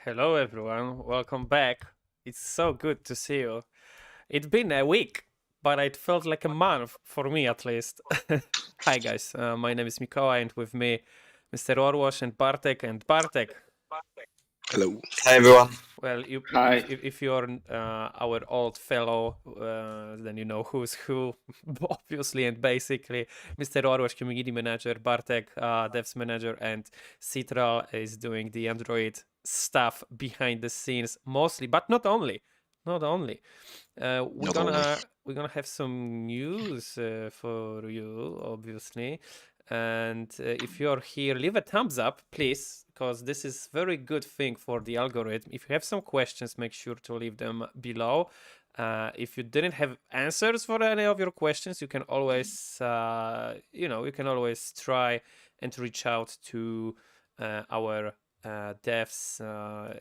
Hello, everyone. Welcome back. It's so good to see you. It's been a week, but it felt like a month for me at least. Hi, guys. My name is Mikołaj, and with me, Mr. Orwash and Bartek. And Bartek, Hello. Hi everyone. well, Hi. if you're our old fellow, then you know who's who, obviously, and basically, Mr. Orwash, community manager, Bartek, devs manager, and Citral is doing the Android stuff behind the scenes mostly, but not only. Not only. We're gonna have some news for you, obviously. And if you're here, leave a thumbs up, please, because this is very good thing for the algorithm. If you have some questions, make sure to leave them below. If you didn't have answers for any of your questions, you can always, you can always try and reach out to our devs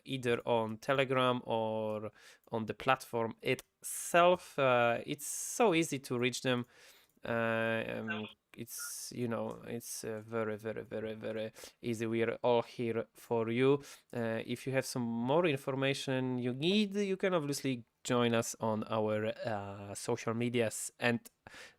either on Telegram or on the platform itself. It's so easy to reach them. It's very, very, very, very easy. We are all here for you. If you have some more information you need, you can obviously join us on our social medias and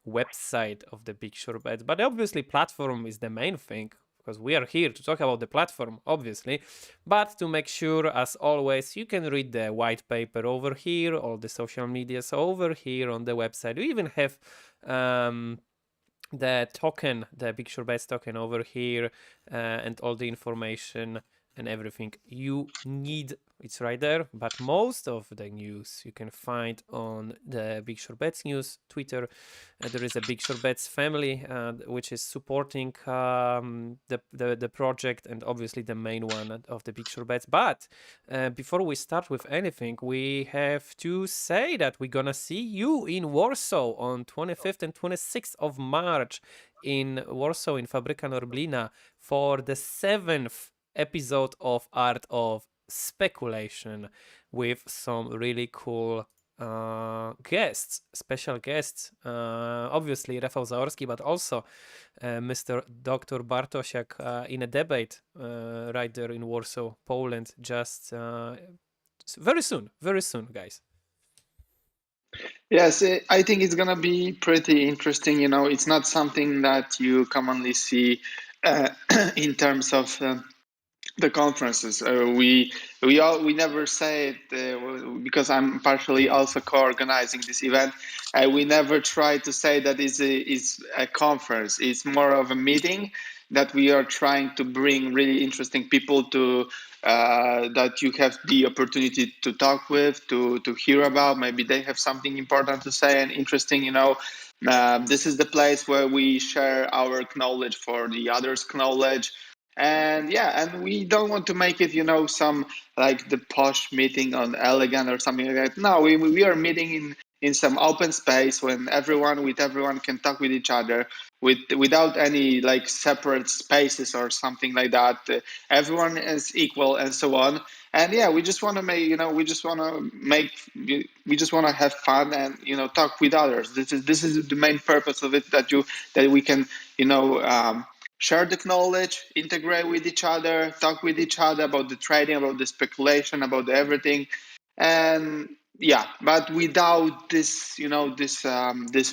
website of the Big Short Bets. But obviously, platform is the main thing because we are here to talk about the platform, obviously, but to make sure, as always, you can read the white paper over here, all the social medias over here on the website. We even have the token, the bigshortbets token over here, and all the information and everything you need. It's right there, but most of the news you can find on the bigshortbets news Twitter. There is a bigshortbets family which is supporting the project, and obviously the main one of the bigshortbets. But before we start with anything, we have to say that we're gonna see you in Warsaw on 25th and 26th of March in Warsaw in Fabryka Norblina for the 7th episode of Art of Speculation with some really cool guests, special guests, obviously Rafał Zaorski, but also Mr. Dr. Bartosiak in a debate right there in Warsaw, Poland, just very soon, guys. Yes, I think it's gonna be pretty interesting. You know, it's not something that you commonly see in terms of the conferences. We never say it because I'm partially also co-organizing this event. We never try to say that it's a conference. It's more of a meeting that we are trying to bring really interesting people to that you have the opportunity to talk with, to hear about. Maybe they have something important to say and interesting. You know, this is the place where we share our knowledge for the others' knowledge. And yeah, and we don't want to make it, you know, some like the posh meeting on Elegant or something like that. No, we are meeting in some open space when everyone can talk with each other without any like separate spaces or something like that. Everyone is equal and so on. And yeah, we just want to make, you know, we just want to have fun and, you know, talk with others. This is the main purpose of it, that we can, you know, share the knowledge, integrate with each other, talk with each other about the trading, about the speculation, about everything. And yeah, but without this, you know, this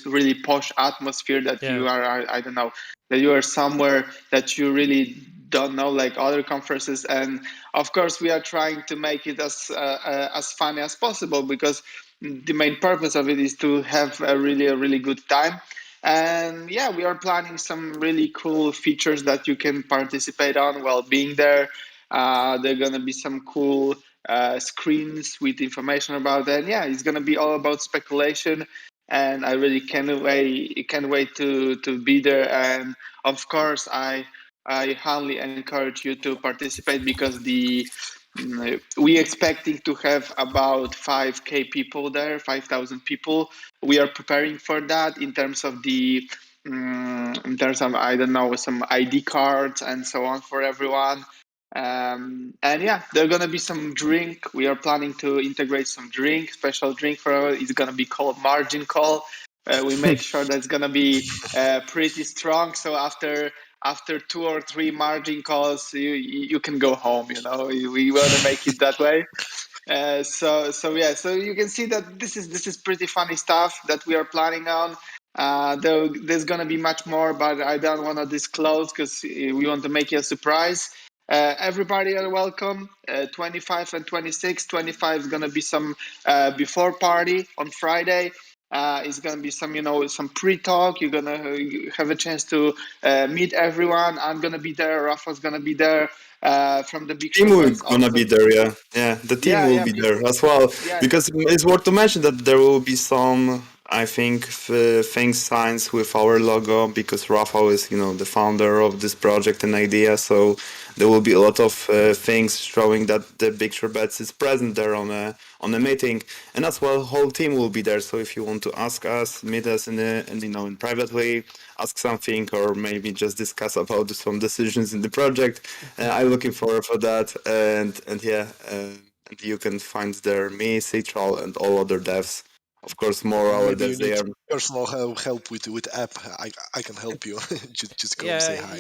really posh atmosphere that you are, I don't know, that you are somewhere that you really don't know, like other conferences. And of course, we are trying to make it as funny as possible, because the main purpose of it is to have a really good time. And yeah, we are planning some really cool features that you can participate on while being there. There are gonna be some cool screens with information about that. Yeah, it's gonna be all about speculation, and I really can't wait to be there. And of course, I highly encourage you to participate, because we expecting to have about 5K people there, 5,000 people. We are preparing for that in terms of I don't know, some ID cards and so on for everyone. And yeah, there's gonna be some drink. We are planning to integrate some special drink for it's gonna be called margin call. We make sure that's gonna be pretty strong. So after 2 or 3 margin calls, you can go home. You know, we want to make it that way. So yeah, so you can see that this is pretty funny stuff that we are planning on. There's gonna be much more, but I don't want to disclose because we want to make you a surprise. Everybody are welcome. 25 and 26. 25 is gonna be some before party on Friday. It's gonna be some, you know, some pre-talk. You're gonna have a chance to meet everyone. I'm gonna be there. Rafa's gonna be there. From the big team will gonna be there, yeah. The team will be there as well, because it's worth to mention that there will be some, I think, things signs with our logo, because Rafał is, you know, the founder of this project and idea. So there will be a lot of things showing that the bigshortbets is present there on a meeting, and as well whole team will be there. So if you want to ask us, meet us in privately, ask something, or maybe just discuss about some decisions in the project, I'm looking forward for that. And yeah, and you can find there me, Citral, and all other devs. Of course, more our Maybe devs. you need personal help with app. I can help you. just go say hi.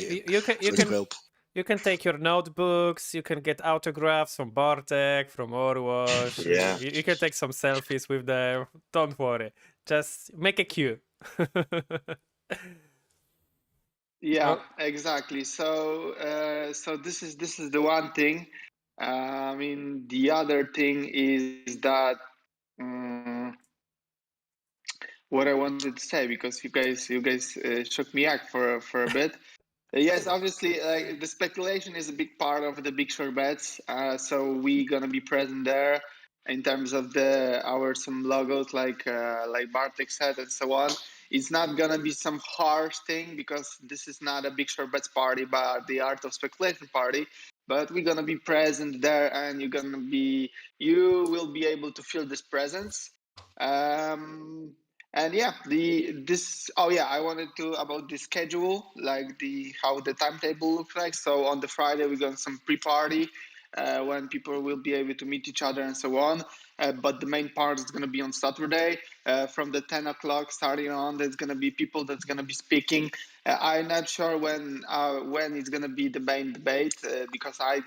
You can take your notebooks, you can get autographs from Bartek, from Orwash. Yeah. You can take some selfies with them. Don't worry. Just make a queue. Yeah, Oh, exactly. So this is the one thing. I mean, the other thing is that um, what I wanted to say, because you guys shook me up for a bit. Yes, obviously, the speculation is a big part of the big short bets. So we gonna be present there in terms of our some logos like Bartek said and so on. It's not gonna be some harsh thing because this is not a big short bets party, but the art of speculation party. But we're gonna be present there, and you will be able to feel this presence. And yeah, the this oh yeah, I wanted to about the schedule, like the how the timetable looks like. So on the Friday we got some pre-party when people will be able to meet each other and so on. But the main part is going to be on Saturday from the 10 o'clock starting on. There's going to be people that's going to be speaking. I'm not sure when it's going to be the main debate because I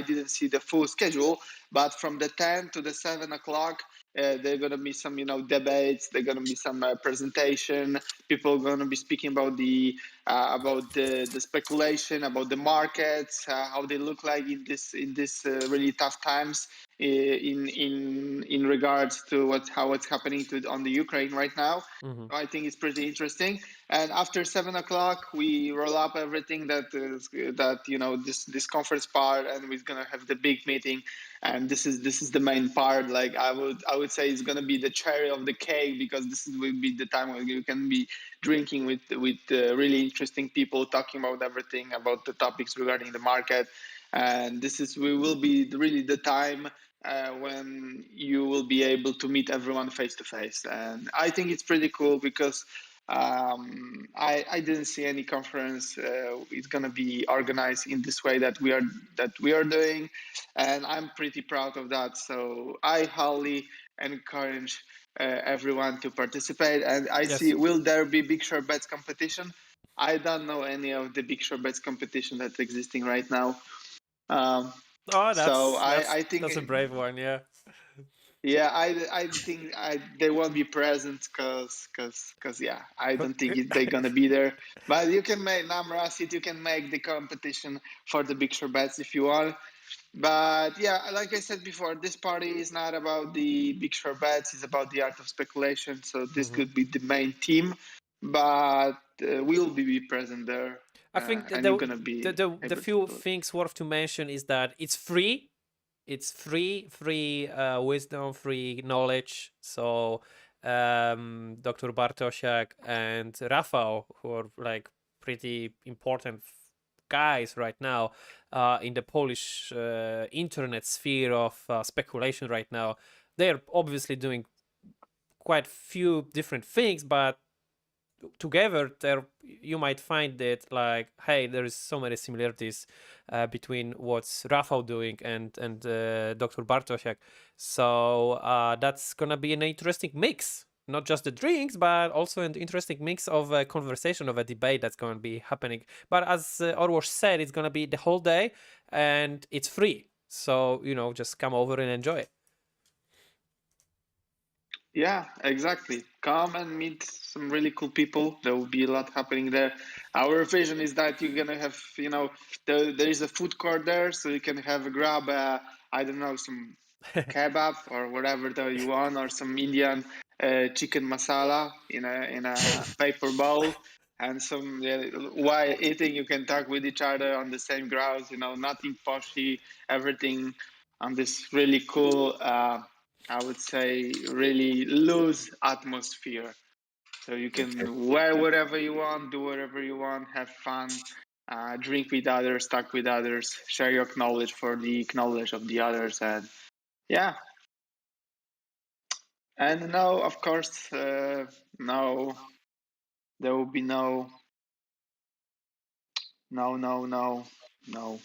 didn't see the full schedule. But from the 10 to the 7 o'clock. There are gonna be some, debates. There are gonna be some presentation. People are gonna be speaking about the speculation, about the markets, how they look like in this really tough times in regards to what's happening on the Ukraine right now. mhm. I think it's pretty interesting. And after 7 o'clock, we roll up everything this conference part, and we're gonna have the big meeting. And this is the main part. Like I would say it's gonna be the cherry of the cake because will be the time when you can be drinking with really interesting people talking about everything about the topics regarding the market. And we will be really the time when you will be able to meet everyone face to face. And I think it's pretty cool because I didn't see any conference. It's gonna be organized in this way that we are doing, and I'm pretty proud of that. So I highly encourage everyone to participate. And I see, Yes. will there be big short bets competition? I don't know any of the big short bets competition that's existing right now. Um, Oh, so that's I, that's I think that's a brave one. Yeah. yeah, I think they won't be present because yeah, I don't think they're gonna be there. But you can make Namrasit, you can make the competition for the big short bets if you want. But yeah, like I said before, this party is not about the big short bets; it's about the art of speculation. So this Mhm. could be the main theme, but we'll be present there, I think and you're gonna be the able to few do it. things worth to mention is that it's free. It's free wisdom, free knowledge. So Dr. Bartosiak and Rafał, who are like pretty important guys right now in the Polish internet sphere of speculation right now, they're obviously doing quite few different things, but together there you might find that like, hey, there is so many similarities between what's Rafał doing and Dr. Bartosiak. So that's gonna be an interesting mix, not just the drinks but also an interesting mix of a conversation, of a debate that's going to be happening. But as Orwosz said, it's going to be the whole day and it's free, so just come over and enjoy it. Yeah, exactly. Come and meet some really cool people. There will be a lot happening there. Our vision is that you're gonna have, there is a food court there, so you can grab, I don't know, some kebab or whatever that you want, or some Indian chicken masala in a paper bowl, and while eating, you can talk with each other on the same grounds. Nothing poshy, everything on this really cool. I would say really loose atmosphere. So you Okay. can wear whatever you want, do whatever you want, have fun, drink with others, talk with others, share your knowledge for the knowledge of the others, and yeah. And no, of course, no, there will be no, no, no, no, no.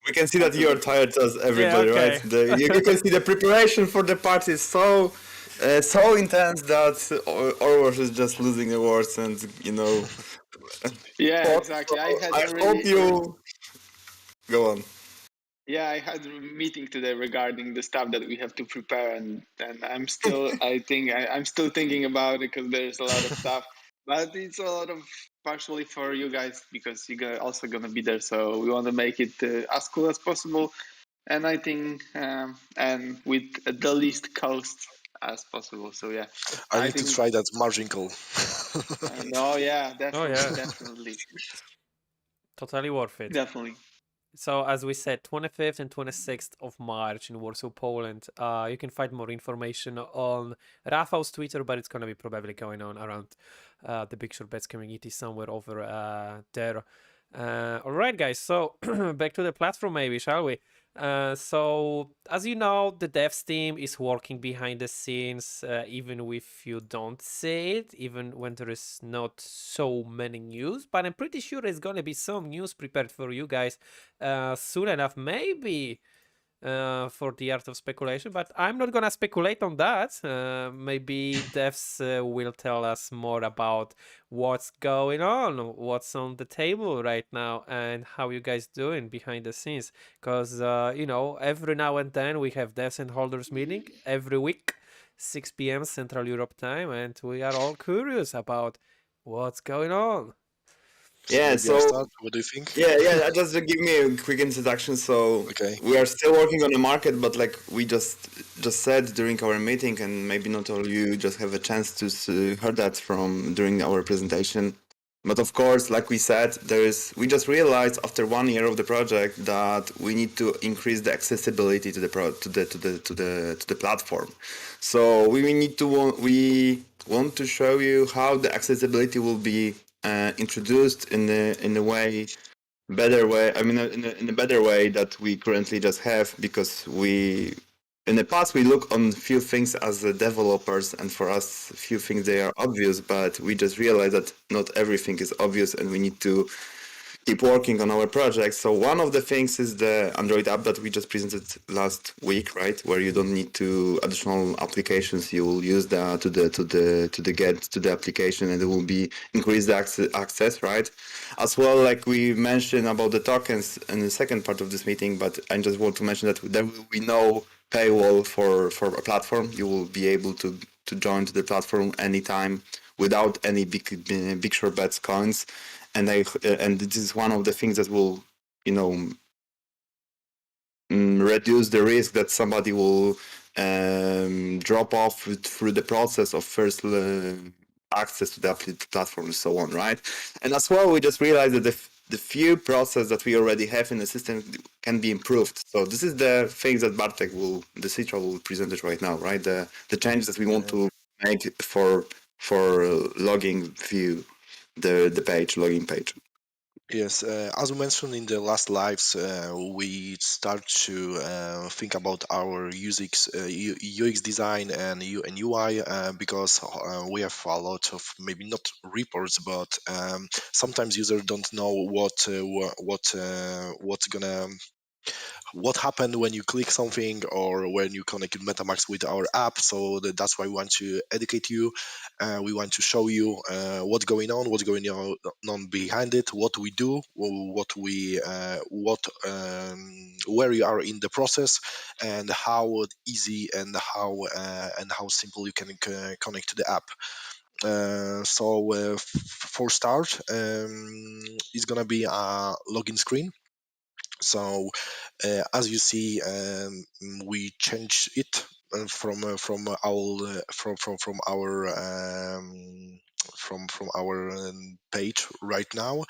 We can see I that you're believe. tired as Yeah, everybody, right? okay. You can see the preparation for the party is so intense that Orwosz is just losing the words, and Yeah, hope, exactly. I had I a hope really, you go on. yeah, I had a meeting today regarding the stuff that we have to prepare, and I'm still, I think I'm still thinking about it because there's a lot of stuff. But it's a lot of partially for you guys because you guys also gonna be there. So we want to make it as cool as possible, and I think and with the least cost as possible. So yeah, I I need to think. try that margin call. No, yeah, Oh definitely, yeah, definitely, totally worth it. definitely. So as we said, 25th and 26th of March in Warsaw, Poland. You can find more information on Rafał's Twitter, but it's gonna be probably going on around the Big Short Bets community somewhere over there. All right, guys. So back to the platform, maybe, shall we? So as you know, the devs team is working behind the scenes, even if you don't see it, even when there is not so many news. But I'm pretty sure there's gonna be some news prepared for you guys soon enough, maybe for the art of speculation, but I'm not gonna speculate on that. Maybe devs will tell us more about what's going on, what's on the table right now, and how you guys doing behind the scenes. Because every now and then we have devs and holders meeting every week, 6 p.m. Central Europe time, and we are all curious about what's going on. So Yeah, maybe I so start. What do you think? yeah, just to give me a quick introduction. So Okay. we are still working on the market, but like we just said during our meeting, and maybe not all you just have a chance to heard that from during our presentation. But of course, like we said, we just realized after 1 year of the project that we need to increase the accessibility to the platform. So we want to show you how the accessibility will be introduced in a way better way. I mean, in a better way that we currently just have, because we in the past we look on few things as developers, and for us few things they are obvious, but we just realize that not everything is obvious, and we need to keep working on our project. So one of the things is the Android app that we just presented last week, right? Where you don't need to additional applications. You will use the get to the application, and it will be increase the access, right? As well, like we mentioned about the tokens in the second part of this meeting, but I just want to mention that there will be no paywall for a platform. You will be able to join to the platform anytime without any big short bets coins, and this is one of the things that will reduce the risk that somebody will drop off through the process of first access to the platform and so on, right? And as well, we just realized that the few process that we already have in the system can be improved. So this is the things that Bartek the Citra will present it right now, right? The changes that we want to make for logging view the page, login page. Yes, as we mentioned in the last lives, we start to think about our UX design and UI because we have a lot of maybe not reports, but sometimes users don't know what happened when you click something or when you connect MetaMask with our app. So that's why we want to educate you. We want to show you what's going on behind it, what we do, where you are in the process, and how easy and how simple you can connect to the app. For start, it's gonna be a login screen. So as you see, we change it from our from our page right now.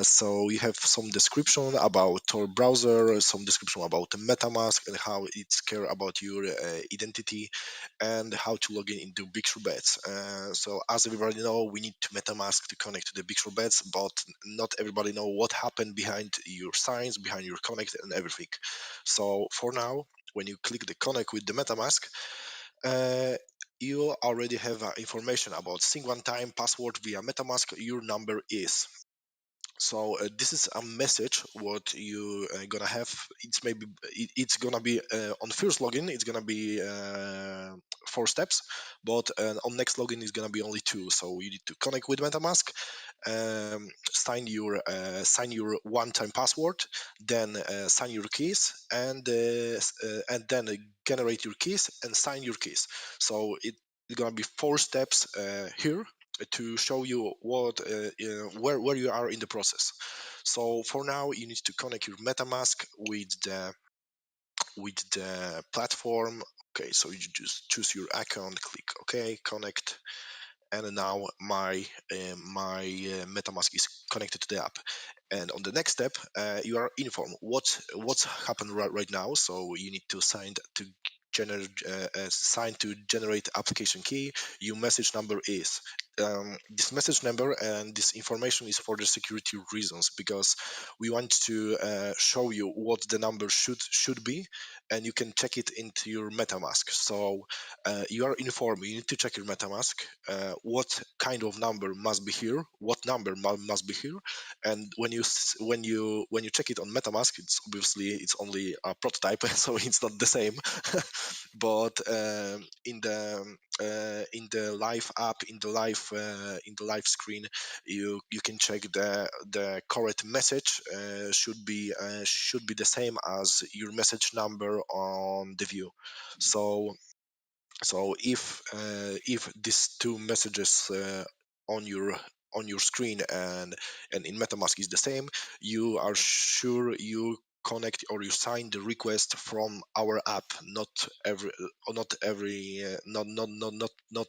So we have some description about our browser, some description about the MetaMask and how it's care about your identity, and how to log in into bigshortbets. So as everybody know, we need to MetaMask to connect to the bigshortbets, but not everybody know what happened behind your signs, behind your connect and everything. So for now, when you click the connect with the MetaMask, you already have information about sync one time password via MetaMask. Your number is. So this is a message what you gonna have. It's gonna be on first login. It's gonna be 4 steps, but on next login is gonna be only 2. So you need to connect with MetaMask, sign your one-time password, then sign your keys, and then generate your keys and sign your keys. So it's gonna be 4 steps here. to show you what where you are in the process. So for now, you need to connect your MetaMask with the platform. Okay, so you just choose your account, click OK, connect, and now my MetaMask is connected to the app. And on the next step, you are informed what's happened right now. So you need to sign to generate application key. Your message number is this message number, and this information is for the security reasons, because we want to show you what the number should be, and you can check it into your MetaMask. So you are informed. You need to check your MetaMask. What kind of number must be here? What number must be here? And when you check it on MetaMask, it's only a prototype, so it's not the same. But in the live app, in the live screen, you can check the correct message should be the same as your message number on the view. So if these two messages on your screen and in MetaMask is the same, you are sure you connect or you sign the request from our app, not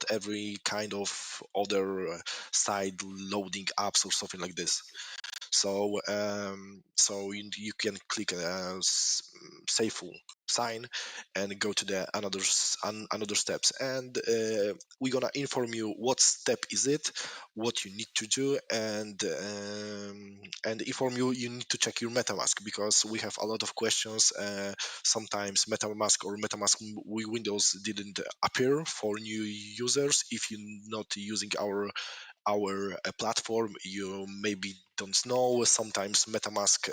every kind of other side loading apps or something like this. So you can click save full sign and go to the another steps, and we're gonna inform you what step is it, what you need to do, and inform you need to check your MetaMask, because we have a lot of questions. Sometimes MetaMask or MetaMask Windows didn't appear for new users. If you're not using our platform, you maybe don't know. Sometimes MetaMask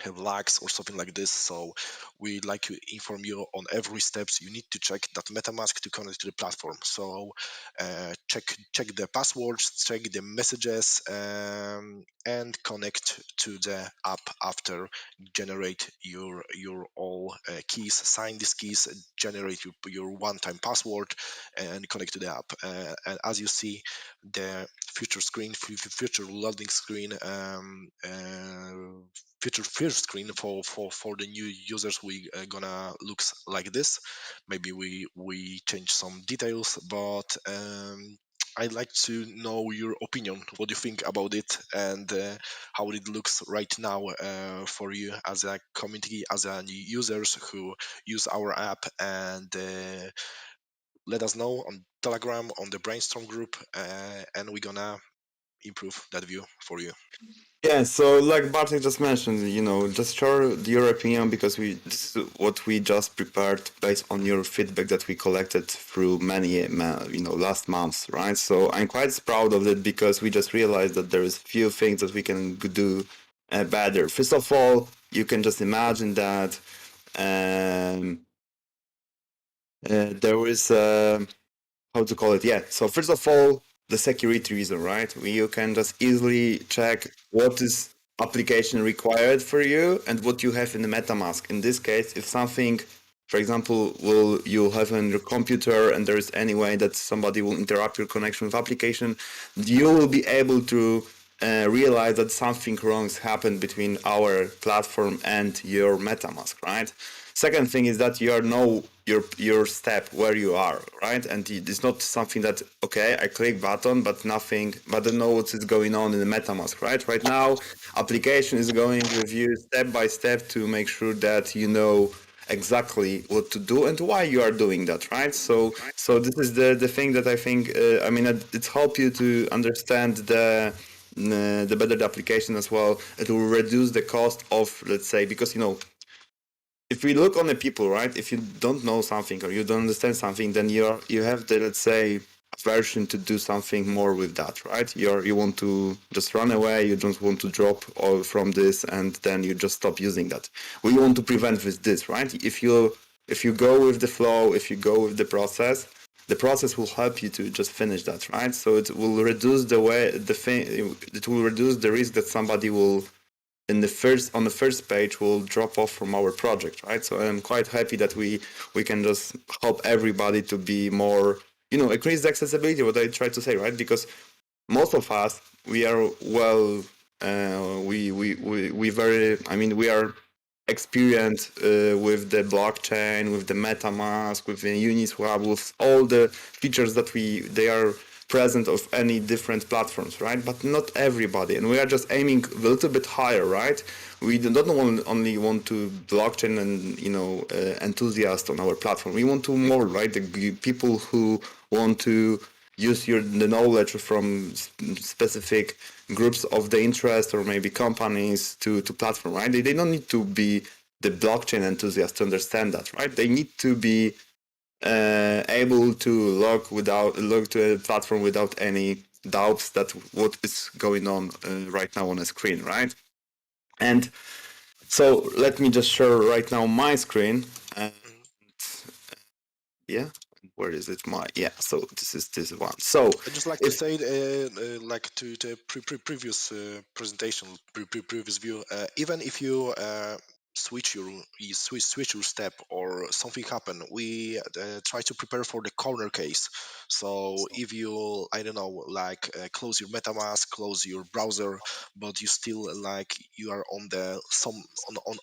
have lags or something like this. So we like to inform you on every steps you need to check that MetaMask to connect to the platform. So check the passwords, check the messages, and connect to the app after. Generate your all keys, sign these keys, generate your one-time password, and connect to the app. And as you see, the future loading screen, future first screen for the new users, we gonna looks like this. Maybe we change some details, but I'd like to know your opinion. What do you think about it, and how it looks right now for you as a community, as a new users who use our app? And let us know on Telegram, on the brainstorm group, and we're gonna improve that view for you. Yeah, so like Bartek just mentioned, just share your opinion, because this is what we just prepared based on your feedback that we collected through many, last months, right? So I'm quite proud of it, because we just realized that there is few things that we can do better. First of all, you can just imagine that there is how to call it? Yeah. So first of all, the security reason, right? You can just easily check what is application required for you and what you have in the MetaMask. In this case, if something, for example, you have on your computer and there is any way that somebody will interrupt your connection with application, you will be able to realize that something wrong has happened between our platform and your MetaMask, right? Second thing is that you know your step where you are, right? And it's not something that, okay, I click button, but nothing, but I don't know what is going on in the MetaMask, right? Right now, application is going with you step by step to make sure that you know exactly what to do and why you are doing that, right? So this is the thing that I think, it's help you to understand the better the application as well. It will reduce the cost of, let's say, because if we look on the people, right? If you don't know something or you don't understand something, then you have the, let's say, aversion to do something more with that, right? You want to just run away. You don't want to drop all from this, and then you just stop using that. We want to prevent with this, right? If you go with the flow, if you go with the process will help you to just finish that, right? So it will reduce it will reduce the risk that somebody will on the first page will drop off from our project, right? So I'm quite happy that we can just help everybody to be more increase the accessibility, what I try to say, right? Because most of us, we are we are experienced with the blockchain, with the MetaMask, with the Uniswap, with all the features that they are present of any different platforms, right? But not everybody, and we are just aiming a little bit higher, right? We don't only want to blockchain and enthusiasts on our platform. We want to more, right? The people who want to use the knowledge from specific groups of the interest or maybe companies to platform, right? They don't need to be the blockchain enthusiast to understand that, right? They need to be able to log to a platform without any doubts that what is going on right now on the screen, right? And so let me just share right now my screen. And yeah, where is it? So this is this one. So I'd just like to say, like to the previous presentation, previous view, even if you switch your step or something happen, we try to prepare for the corner case. So if you, I don't know, like close your MetaMask, close your browser, but you still like you are on the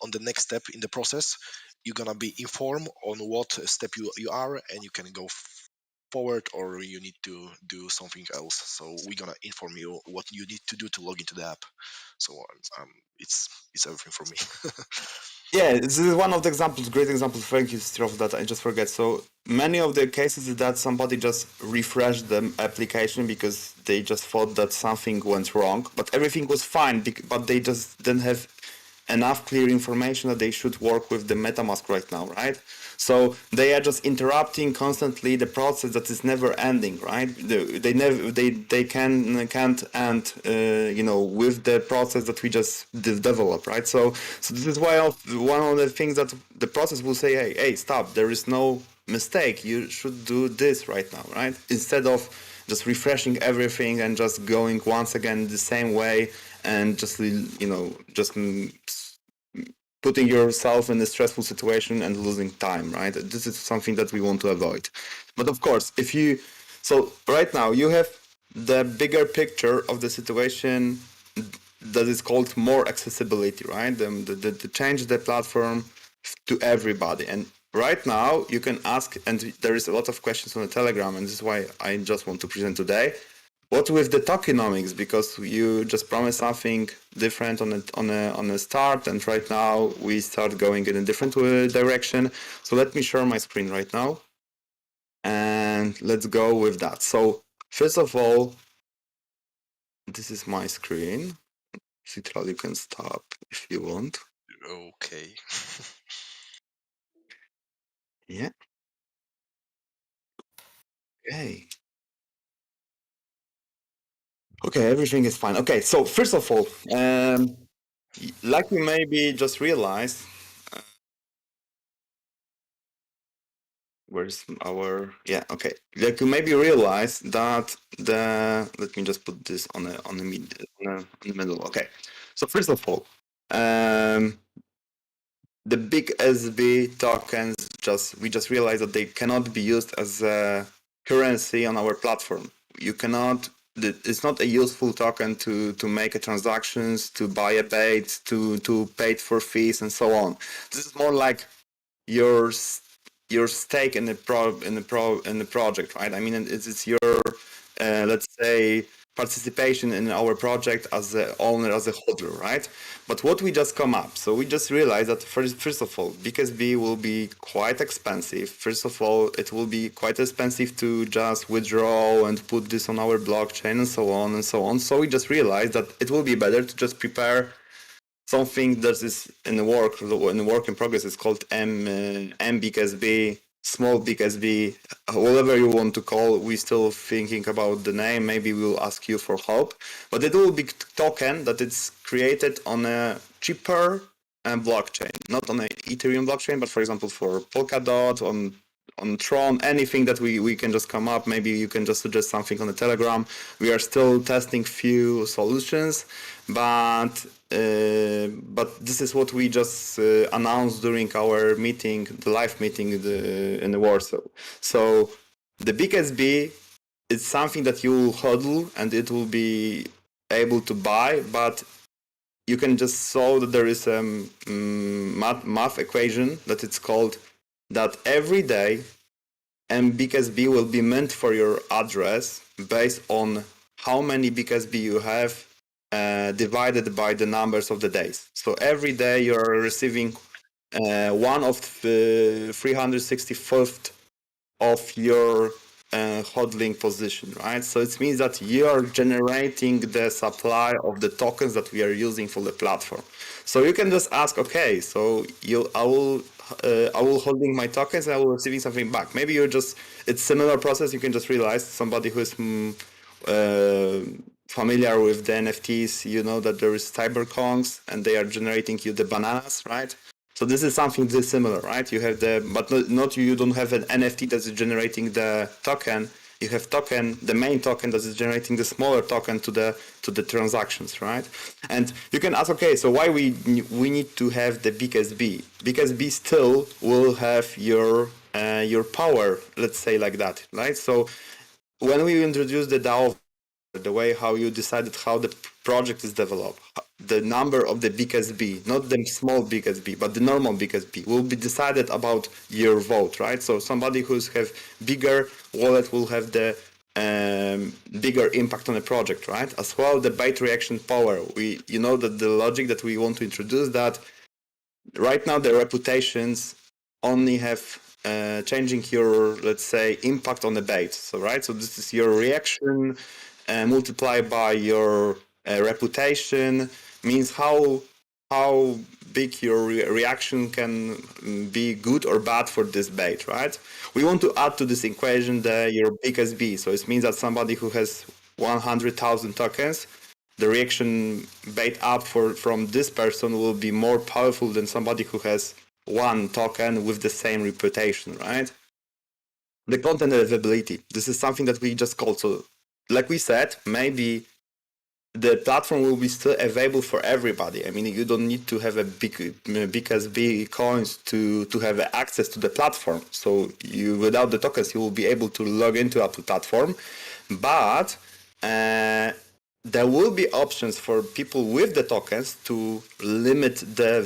on the next step in the process, you're gonna be informed on what step you are, and you can go forward, or you need to do something else. So we're gonna inform you what you need to do to log into the app. So it's everything for me. yeah, this is one of the examples, great examples. Thank you, Strof, that I just forget. So many of the cases is that somebody just refreshed the application because they just thought that something went wrong, but everything was fine, but they just didn't have enough clear information that they should work with the MetaMask right now, right? So they are just interrupting constantly the process that is never ending, right? They can't end, with the process that we just develop, right? So this is why one of the things that the process will say, hey, stop! There is no mistake. You should do this right now, right? Instead of just refreshing everything and just going once again the same way and just putting yourself in a stressful situation and losing time, right? This is something that we want to avoid. But of course, so right now you have the bigger picture of the situation that is called more accessibility, right? The change the platform to everybody. And right now you can ask, and there is a lot of questions on the Telegram, and this is why I just want to present today. What with the tokenomics? Because you just promised something different on a start, and right now we start going in a different direction. So let me share my screen right now, and let's go with that. So first of all, this is my screen. Citral, you can stop if you want. Okay. Yeah. Okay. Okay, everything is fine. Okay, so first of all, like you maybe just realized, where's our, yeah, okay. Like you maybe realize that let me just put this on the middle. Okay, so first of all, the BIGSB tokens we just realized that they cannot be used as a currency on our platform. You cannot. It's not a useful token to make a transactions, to buy a bait, to pay for fees and so on. This is more like your stake in the project, right? I mean, it's your let's say participation in our project as the owner, as a hodler, right? But what we just come up, so we just realized that first of all, BIGSB will be quite expensive. First of all, it will be quite expensive to just withdraw and put this on our blockchain and so on and so on. So we just realized that it will be better to just prepare something that is in work in progress. Is called mBIGSB, small BIGSB, whatever you want to call. We're still thinking about the name. Maybe we'll ask you for help. But it will be token that it's created on a cheaper blockchain, not on an Ethereum blockchain, but for example for Polkadot, on Tron, anything that we can just come up. Maybe you can just suggest something on the Telegram. We are still testing few solutions, but this is what we just announced during our meeting, the live meeting in the Warsaw. So The BIGSB is something that you will hodl and it will be able to buy, but you can just solve that there is a math equation that it's called that every day mBIGSB will be meant for your address based on how many BIGSB you have divided by the numbers of the days. So every day you are receiving one of the 365th of your hodling position, right? So it means that you are generating the supply of the tokens that we are using for the platform. So you can just ask, okay, so I will holding my tokens and I will receiving something back. Maybe you're just, it's similar process. You can just realize somebody who is familiar with the NFTs, you know that there is cybercongs and they are generating you the bananas, right? So this is something similar, right? You have but not you don't have an NFT that is generating the token. You have the main token that is generating the smaller token to the transactions, right? And you can ask, okay, so why we need to have the BIGSB? BIGSB still will have your power, let's say like that, right? So when we introduce the DAO, the way how you decided how the project is developed, the number of the BIGSB, not the small BIGSB, but the normal BIGSB, will be decided about your vote, right? So somebody who's have bigger wallet will have the bigger impact on the project, right? As well, the bait reaction power. You know that the logic that we want to introduce that right now the reputations only have changing your, let's say, impact on the bait. So, right? So this is your reaction multiplied by your reputation, means how big your reaction can be good or bad for this bait, right? We want to add to this equation your BIGSB. So it means that somebody who has 100,000 tokens, the reaction bait up from this person will be more powerful than somebody who has one token with the same reputation, right? The content availability. This is something that we just called. So, like we said, maybe the platform will be still available for everybody. I mean, you don't need to have a BIGSB coins to have access to the platform. So without the tokens, you will be able to log into the platform. But there will be options for people with the tokens to limit the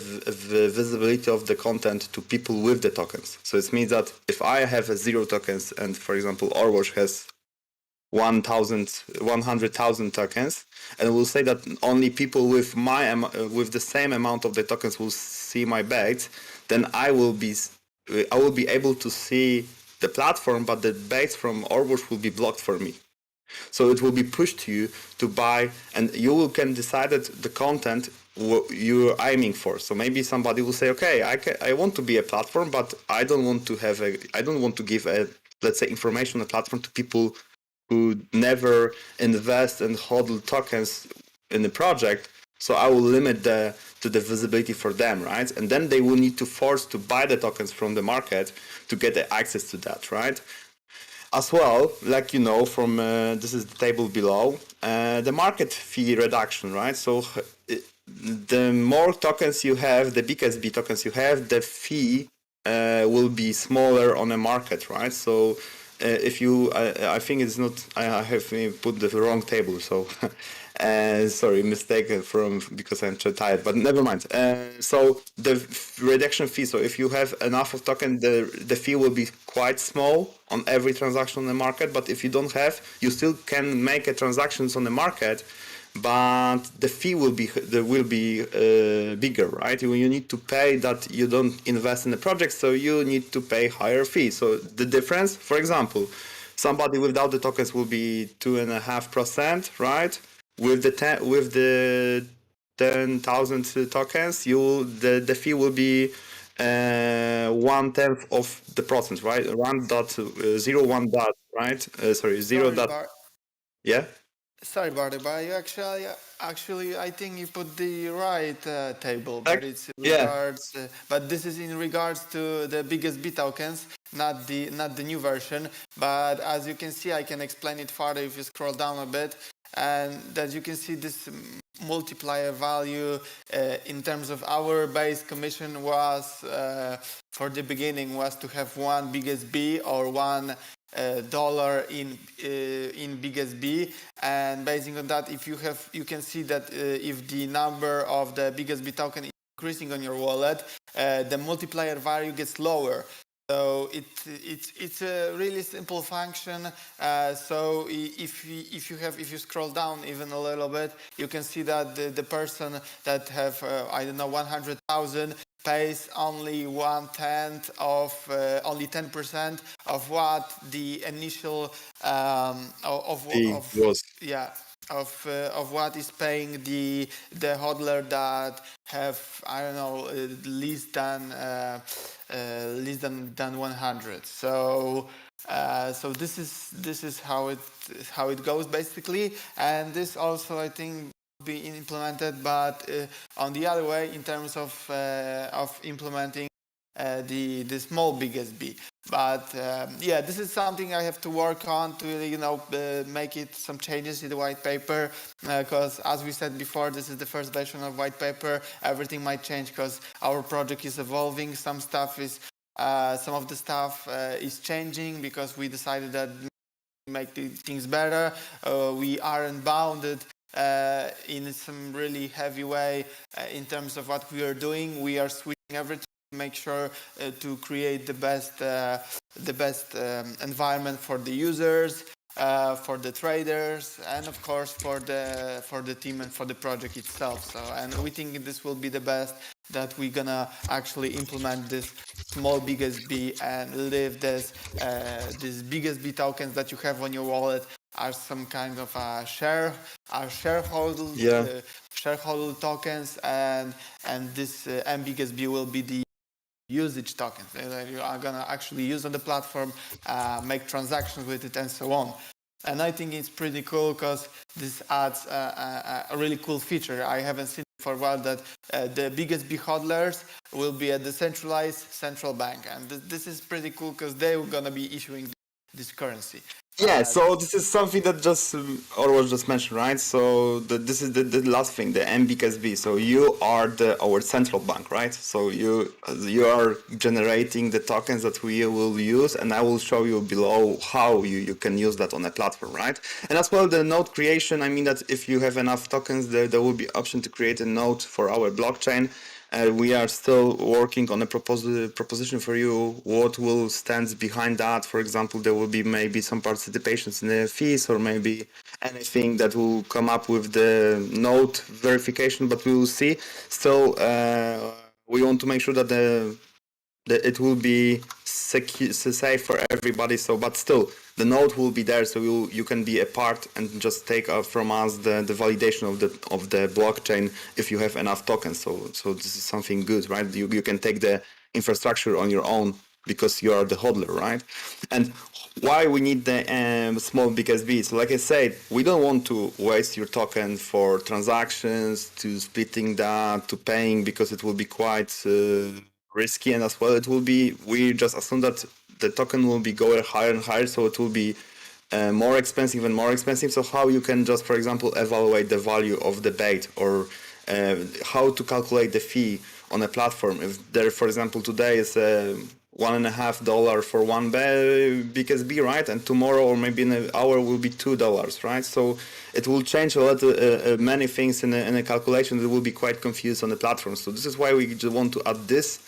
visibility of the content to people with the tokens. So it means that if I have 0 tokens and, for example, Orwash has 100,000 tokens, and we'll say that only people with with the same amount of the tokens will see my baits, then I will be able to see the platform, but the baits from Orwash will be blocked for me. So it will be pushed to you to buy, and you can decide the content you're aiming for. So maybe somebody will say, okay, I want to be a platform, but I don't want to give let's say information on the platform to people who never invest and hodl tokens in the project. So I will limit the visibility for them, right? And then they will need to force to buy the tokens from the market to get the access to that, right? As well, like you know, from this is the table below, the market fee reduction, right? So the more tokens you have, the BIGSB tokens you have, the fee will be smaller on the market, right? So if you, I think it's not, I have put the wrong table, so sorry, mistake because I'm too tired, but never mind. So the reduction fee, so if you have enough of token, the fee will be quite small on every transaction on the market, but if you don't have, you still can make transactions on the market, but the fee will be bigger, right? You need to pay that you don't invest in the project, so you need to pay higher fee. So the difference, for example, somebody without the tokens will be 2.5%, right? With the 10,000 tokens, the fee will be 1/10 of the percent, right? 1.01 dot, right? Sorry, 0 dot. Yeah. Sorry, Barty, but you actually, I think you put the right table, but it's regards. But this is in regards to the BIGSB tokens, not the new version. But as you can see, I can explain it further if you scroll down a bit, and that you can see this multiplier value in terms of our base commission was for the beginning was to have one BIGSB or one dollar in BIGSB, and basing on that, if you can see that if the number of the BIGSB token is increasing on your wallet, the multiplier value gets lower. So it's a really simple function. So if you scroll down even a little bit, you can see that the person that have I don't know 100,000 pays only 1/10 of only 10% of what the initial of was. yeah of what is paying the hodler that have I don't know less than 100. So this is how it goes basically, and this also I think be implemented, but on the other way in terms of implementing the small BIGSB. But yeah, this is something I have to work on to make it some changes in the white paper, because as we said before, this is the first version of white paper. Everything might change because our project is evolving. Some of the stuff is changing because we decided that make the things better. We aren't bounded in some really heavy way in terms of what we are doing. We are switching everything to make sure to create the best environment for the users, for the traders, and of course for the team and for the project itself. So, and we think this will be the best that we're gonna actually implement this small BIGSB and leave this BIGSB tokens that you have on your wallet are some kind of shareholder tokens, and this mBIGSB will be the usage tokens that you are gonna actually use on the platform, make transactions with it, and so on. And I think it's pretty cool because this adds a really cool feature. I haven't seen for a while that the BIGSB hodlers will be a decentralized central bank, and this is pretty cool because they're gonna be issuing this currency. Yeah, so this is something that just Orwell just mentioned, right? So this is the last thing, the mBIGSB. So you are our central bank, right? So you are generating the tokens that we will use, and I will show you below how you can use that on a platform, right? And as well, the node creation. I mean that if you have enough tokens, there will be option to create a node for our blockchain. We are still working on a proposition for you. What will stand behind that? For example, there will be maybe some participations in the fees, or maybe anything that will come up with the node verification. But we will see. Still, we want to make sure that it will be safe for everybody. So, but still, the node will be there, so you can be a part and just take from us the validation of the blockchain if you have enough tokens. So this is something good, right? You can take the infrastructure on your own because you are the hodler, right? And why we need the small BIGSB? So like I said, we don't want to waste your token for transactions, to splitting that, to paying, because it will be quite risky, and as well we just assume that the token will be going higher and higher, so it will be more expensive and more expensive. So how you can just, for example, evaluate the value of the bait, or how to calculate the fee on a platform? If there, for example, today is $1.50 for one BIGSB, right? And tomorrow or maybe in an hour will be $2, right? So it will change a lot, many things in a calculation that will be quite confused on the platform. So this is why we just want to add this,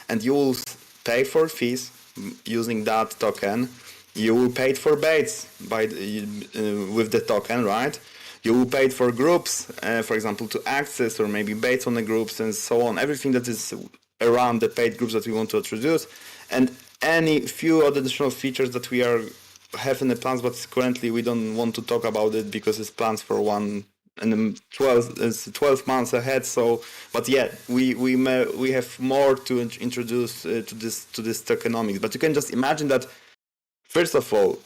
and you will pay for fees using that token. You will pay for baits with the token, right? You will pay for groups, for example, to access, or maybe baits on the groups and so on. Everything that is around the paid groups that we want to introduce, and any few additional features that we have in the plans, but currently we don't want to talk about it because it's plans for 12 months ahead. So, but yeah, we have more to introduce to this tokenomics. But you can just imagine that, first of all,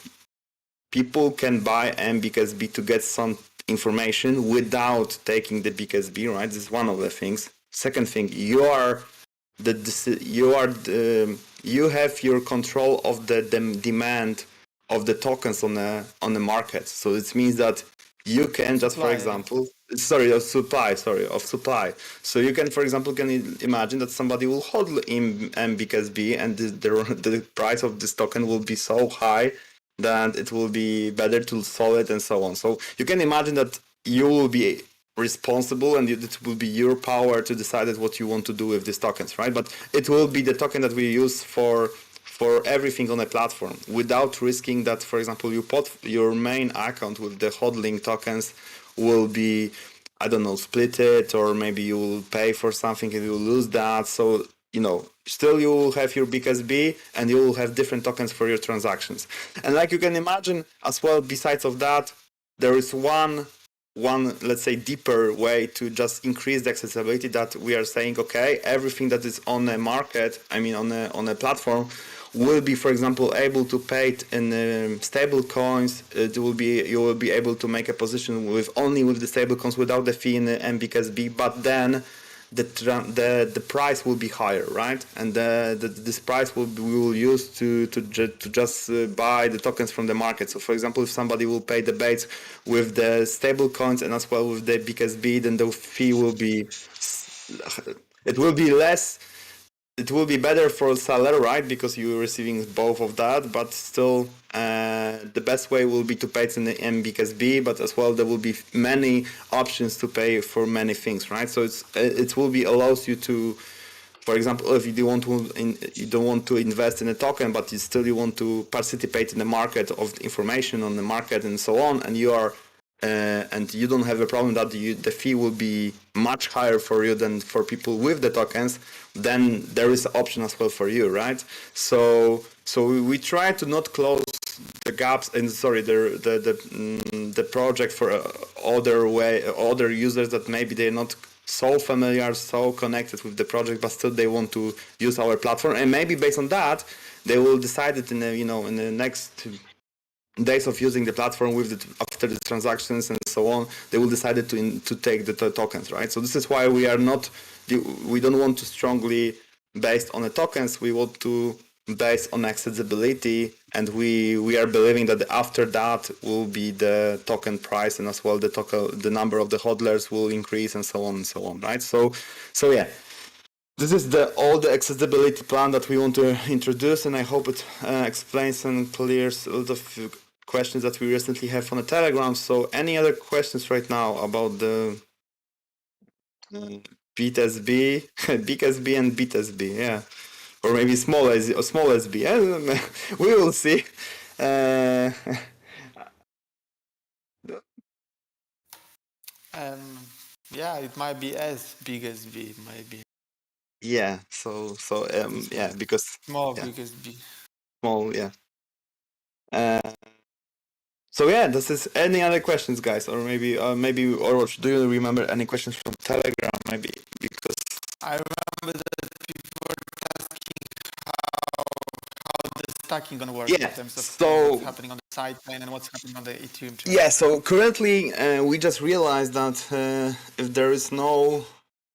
people can buy mBIGSB to get some information without taking the BIGSB, right? This is one of the things. Second thing, you have your control of the demand of the tokens on the market. So it means that you can just, for example, of supply. So you can, for example, imagine that somebody will hodl in mBIGSB, and the price of this token will be so high then it will be better to solve it and so on. So you can imagine that you will be responsible and it will be your power to decide what you want to do with these tokens, right? But it will be the token that we use for everything on a platform without risking that, for example, you put your main account with the hodling tokens will be, I don't know, split it, or maybe you will pay for something and you will lose that. So, still you will have your biggsb and you will have different tokens for your transactions. And like you can imagine as well, besides of that, there is one, let's say, deeper way to just increase the accessibility, that we are saying, okay, everything that is on a market, on a platform, will be, for example, able to pay it in stable coins. You will be able to make a position only with the stable coins without the fee in mBIGSB, but then the price will be higher, right? And this price we will use to just buy the tokens from the market. So, for example, if somebody will pay the base with the stable coins and as well with the biggsb, then the fee will be less. It will be better for seller, right? Because you're receiving both of that, but still the best way will be to pay it in the mBIGSB, but as well there will be many options to pay for many things, right? So it will be allows you to, for example, if you don't want to invest in a token, but you want to participate in the market of the information on the market and so on, and you are and you don't have a problem that the fee will be much higher for you than for people with the tokens, then there is an option as well for you, right? So we try to not close the gaps and the project for other users that maybe they're not so familiar, so connected with the project, but still they want to use our platform, and maybe based on that they will decide it in the next days of using the platform after the transactions and so on, they will decide to take the tokens, right? So this is why we don't want to strongly based on the tokens. We want to base on accessibility, and we are believing that after that will be the token price, and as well the number of the hodlers will increase and so on, right? So yeah. This is all the accessibility plan that we want to introduce, and I hope it explains and clears a lot of questions that we recently have on the Telegram. So any other questions right now about the biggsb and biggsb, yeah, or maybe small sb? Yeah? We will see. Yeah, it might be as big as B, maybe. Yeah. Yeah, because Small yeah. biggsb. Small, yeah. So yeah, this is any other questions, guys, or maybe or do you remember any questions from Telegram? Maybe because I remember that people were asking how the stacking gonna work in terms of what's happening on the side chain and what's happening on the Ethereum chain. Yeah, so currently we just realized that if there is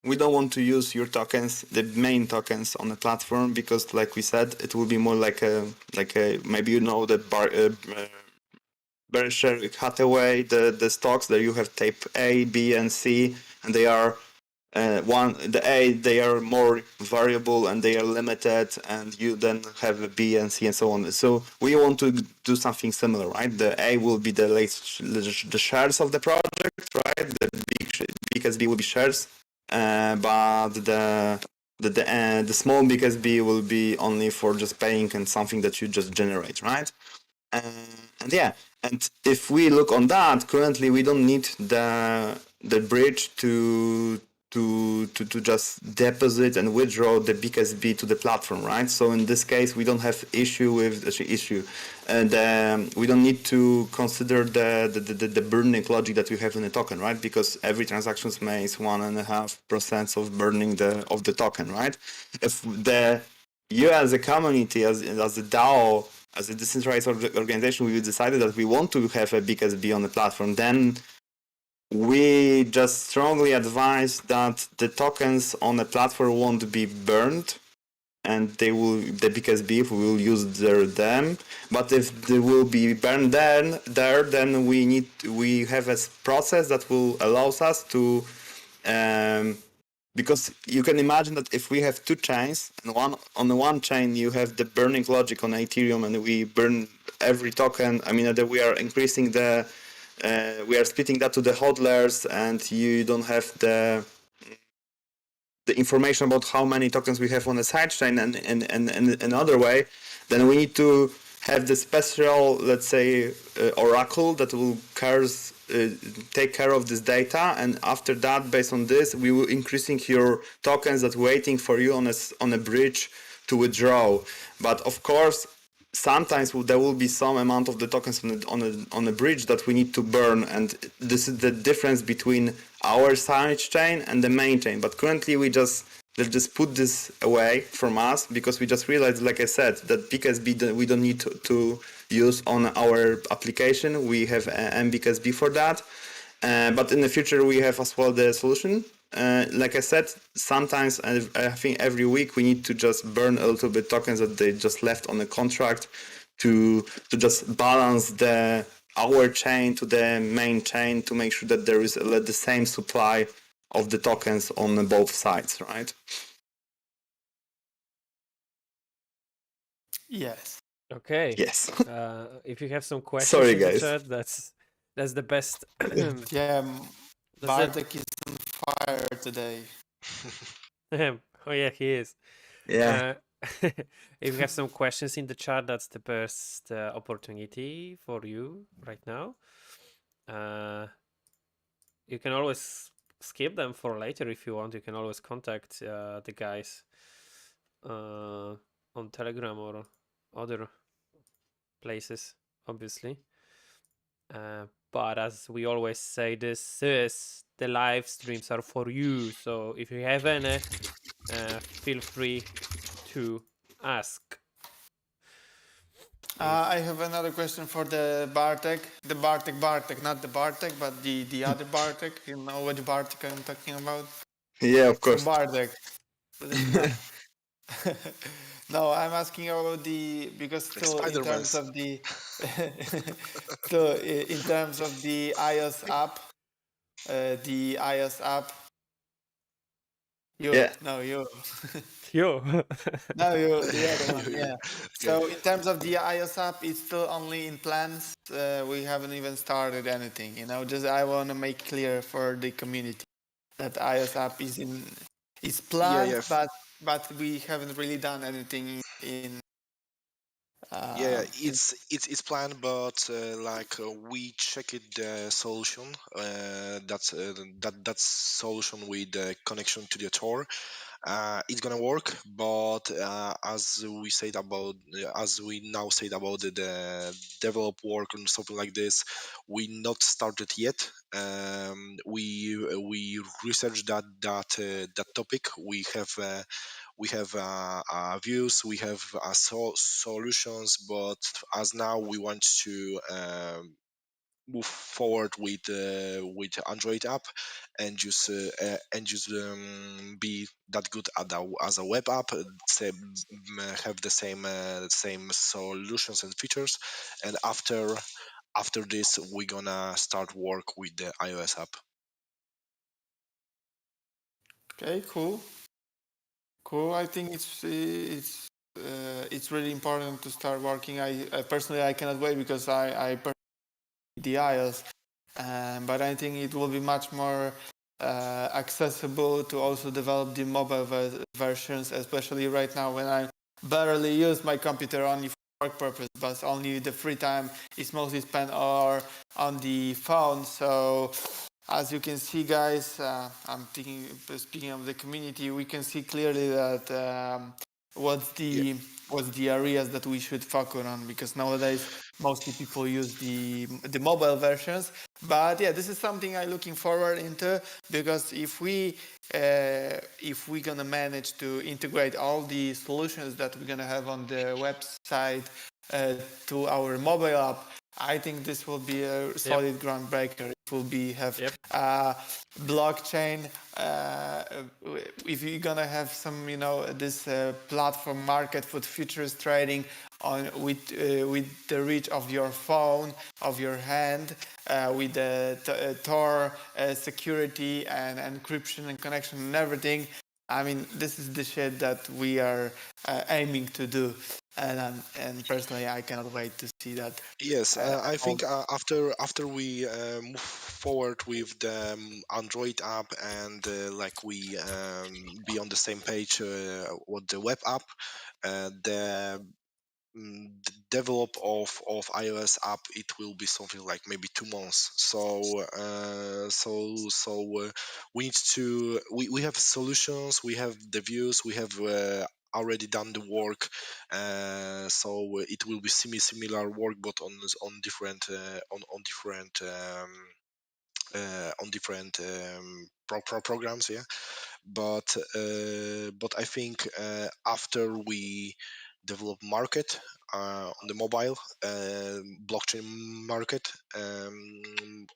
we don't want to use your tokens, the main tokens on the platform, because like we said, it will be more like a maybe the Berkshire Hathaway, the stocks that you have type A, B, and C, and they are the A, they are more variable and they are limited, and you then have a B and C and so on. So we want to do something similar, right? The A will be the shares of the project, right? The biggsb will be shares, but the small biggsb will be only for just paying and something that you just generate, right? And yeah, and if we look on that, currently we don't need the bridge to just deposit and withdraw the biggsb to the platform, right? So in this case, we don't have issue, and we don't need to consider the burning logic that we have in the token, right? Because every transaction makes 1.5% of burning of the token, right? If you as a community, as a DAO, as a decentralized organization, we decided that we want to have a biggsb on the platform, then we just strongly advise that the tokens on the platform won't be burned, and the biggsb will use them. But if they will be burned then we have a process that will allows us to because you can imagine that if we have two chains, and on the one chain you have the burning logic on Ethereum, and we burn every token. I mean that we are increasing we are splitting that to the hodlers, and you don't have the information about how many tokens we have on the sidechain and another way, then we need to have the special, let's say, oracle that will take care of this data, and after that, based on this, we will increasing your tokens that waiting for you on a bridge to withdraw. But of course, sometimes there will be some amount of the tokens on a bridge that we need to burn, and this is the difference between our side chain and the main chain. But currently let's just put this away from us, because we just realized, like I said, that BIGSB we don't need to use on our application. We have mBIGSB for that, but in the future we have as well the solution. Like I said, sometimes I think every week we need to just burn a little bit tokens that they just left on the contract to just balance our chain to the main chain, to make sure that there is the same supply of the tokens on both sides, right? Yes. Okay. Yes. If you have some questions Sorry, in the guys. chat, that's the best. Yeah, That's Bartek is on fire today. Oh yeah, he is. Yeah. If you have some questions in the chat, that's the best opportunity for you right now. You can always skip them for later if you want. You can always contact the guys on Telegram or other places, obviously. But as we always say, the live streams are for you. So if you have any, feel free to ask. I have another question for the Bartek. The Bartek, not the Bartek, but the other Bartek. You know which Bartek I'm talking about? Yeah, of course. So Bartek. No, I'm asking about because still in terms of the in terms of the iOS app, You. Yeah. No, you. You. No, you. The other one. Yeah. So in terms of the iOS app, it's still only in plans. We haven't even started anything. Just I want to make clear for the community that iOS app is planned, but we haven't really done anything in. It's planned, but we checked the solution. That solution with the connection to the Tor. It's gonna work, but as we now said about the develop work and something like this, we not started yet. We researched that topic. We have views, we have solutions, but as now we want to move forward with Android app and just be that good as a web app, have the same solutions and features, and after this we're gonna start work with the iOS app. Okay, cool. I think it's really important to start working. I personally I cannot wait because I the iOS, but I think it will be much more accessible to also develop the mobile versions, especially right now when I barely use my computer only for work purpose, but only the free time is mostly spent on the phone. So as you can see, guys, I'm speaking of the community, we can see clearly that what's the areas that we should focus on, because nowadays mostly people use the mobile versions. But yeah, this is something I'm looking forward into, because if we're gonna manage to integrate all the solutions that we're gonna have on the website to our mobile app, I think this will be a solid groundbreaker. It will have blockchain. If you're gonna have some, this platform market for futures trading with the reach of your phone, of your hand, with the Tor security and encryption and connection and everything. I mean, this is the shit that we are aiming to do, and personally, I cannot wait to see that. Yes, I think after we move forward with the Android app and like we be on the same page with the web app, the develop of iOS app, it will be something like maybe 2 months. So we need to we have solutions, we have the views, we have already done the work, so it will be similar work but on different on different programs, yeah. But I think after we develop market on the mobile blockchain market,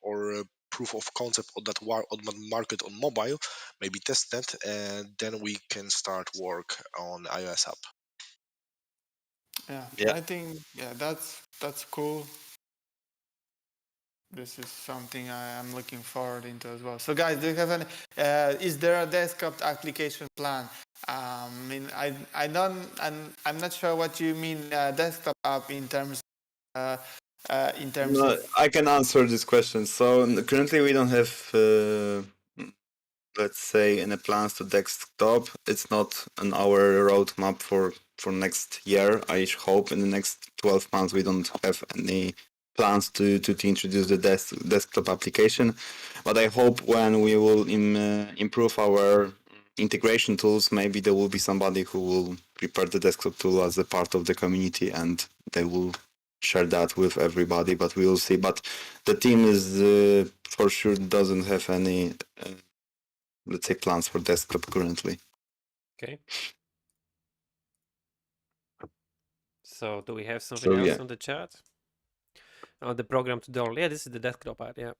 or proof of concept of that on market on mobile, maybe testnet, and then we can start work on iOS app. Yeah, I think that's cool. This is something I am looking forward into as well. So, guys, do you have any? Is there a desktop application plan? I mean, I'm not sure what you mean desktop app in terms. No, I can answer this question. So currently we don't have, let's say, any plans to desktop. It's not on our roadmap for next year. I hope in the next 12 months we don't have any plans to introduce the desktop application. But I hope when we will improve our integration tools, maybe there will be somebody who will prepare the desktop tool as a part of the community, and they will share that with everybody. But we will see. But the team is for sure doesn't have any, let's say, plans for desktop currently. Okay. So do we have something else on the chat? Oh, the program to download. Yeah, this is the desktop app. Yeah.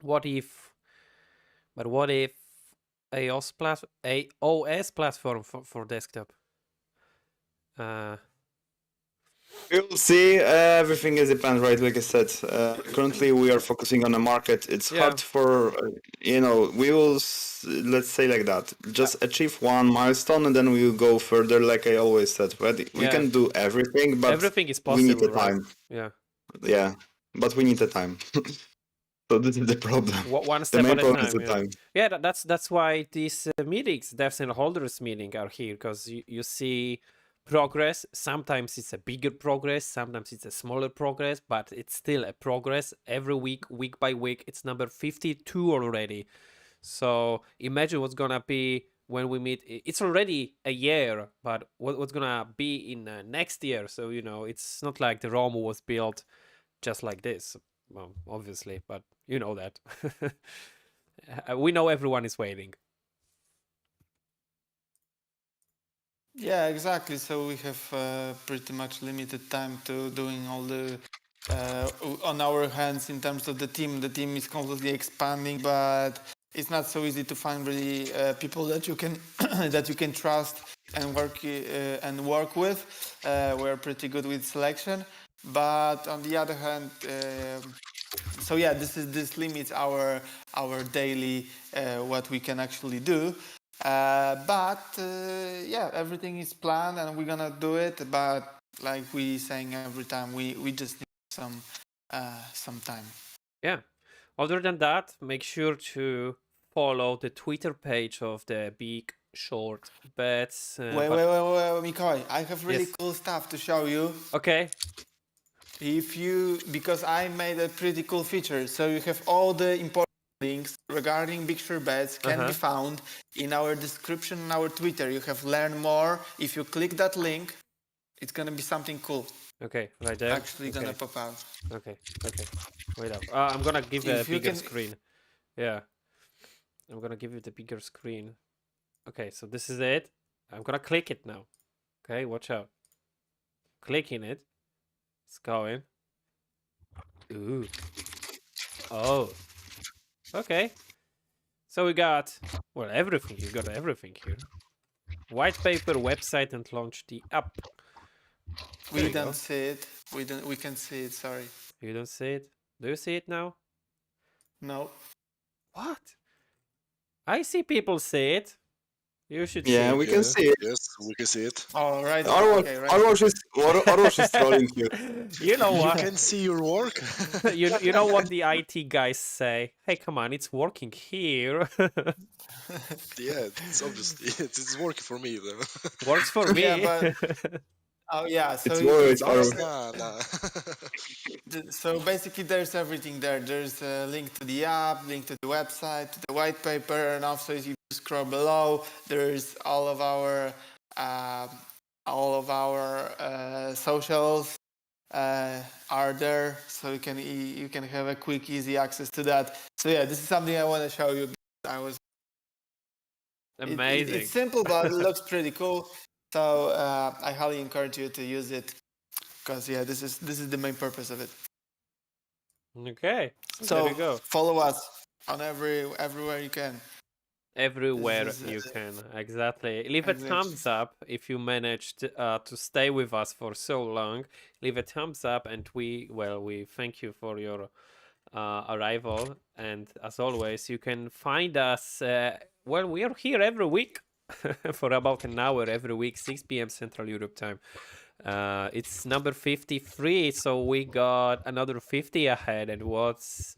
What if AOS platform for desktop? We'll see. Everything is depends, right? Like I said, currently we are focusing on the market. It's hard for, we will, let's say like that, just achieve one milestone and then we will go further. Like I always said, right? We can do everything, but everything is possible, we need the time. Right? Yeah, but we need the time. So this is the problem. One step at a time. Is the time. Yeah, that's why these meetings, devs and holders meeting, are here, because you see progress. Sometimes it's a bigger progress, sometimes it's a smaller progress, but it's still a progress every week by week. It's number 52 already. So imagine what's gonna be when we meet. It's already a year, but what's gonna be in next year? So it's not like the Rome was built just like this. Well, obviously, but you know that. We know everyone is waiting. Yeah, exactly. So we have pretty much limited time to doing all the on our hands in terms of the team. The team is constantly expanding, but it's not so easy to find really people that you can that you can trust and work with. We're pretty good with selection, but on the other hand, so yeah, this limits our daily what we can actually do. But yeah, everything is planned and we're gonna do it. But like we saying every time, we just need some time. Yeah. Other than that, make sure to follow the Twitter page of the Big Short Bets. Wait, Mikołaj, I have really cool stuff to show you. Okay. Because I made a pretty cool feature, so you have all the important links regarding bigshortbets can be found in our description on our Twitter. You have learn more. If you click that link, it's gonna be something cool. Okay, right there. Actually gonna pop out. Okay. Wait up. I'm gonna give a bigger screen. Yeah. I'm gonna give you the bigger screen. Okay, so this is it. I'm gonna click it now. Okay, watch out. Clicking it. It's going. Ooh. Oh. Okay. So we got, well, everything. You got everything here. White paper, website, and launch the app. We There you don't go. see it. We can see it. Sorry. You don't see it? Do you see it now? No. What? I see people see it. You should see Yeah, it we can too. see it. Yes, we can see it. Oh, right. Arwash, right. Arwash is trolling you. You know You what? can see your work. You know what the IT guys say? Hey, come on, it's working here. Yeah, it's obviously it's working for me. Works for me. Yeah, but oh yeah. So It's you can words, see Arwash. Nah. So basically, there's everything there. There's a link to the app, link to the website, to the white paper, and also if you scroll below, there's all of our socials are there, so you can have a quick, easy access to that. So yeah, this is something I want to show you. I was Amazing. it's simple, but it looks pretty cool. So I highly encourage you to use it because yeah, this is the main purpose of it. Okay, there So you go. follow us on everywhere you can. Everywhere This is, you can, exactly. Leave a exactly. thumbs up if you managed to stay with us for so long. Leave a thumbs up, and we thank you for your arrival. And as always, you can find us. We are here every week for about an hour every week, 6 p.m. Central Europe time. It's number 53, so we got another 50 ahead. And what's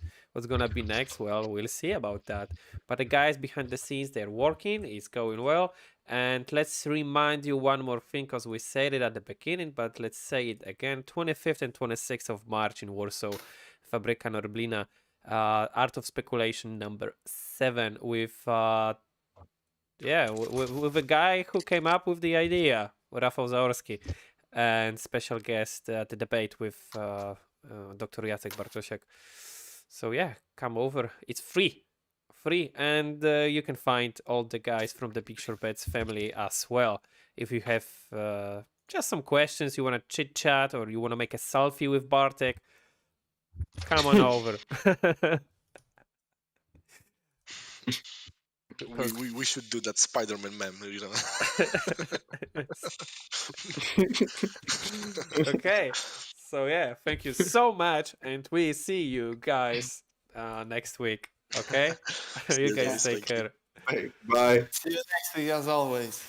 gonna be next? Well, we'll see about that. But the guys behind the scenes, they're working. It's going well. And let's remind you one more thing, because we said it at the beginning, but let's say it again. 25th and 26th of March in Warsaw, Fabryka Norblina, Art of Speculation number 7 with with a guy who came up with the idea, Rafał Zaorski, and special guest at the debate with Dr. Jacek Bartosiak. So yeah, come over. It's free, and you can find all the guys from the bigshortbets family as well. If you have just some questions, you want to chit chat, or you want to make a selfie with Bartek, come on over. we should do that Spider-Man meme, you know. Okay, so yeah, thank you so much, and we see you guys next week. Okay, you guys take care. Bye. See you next week as always.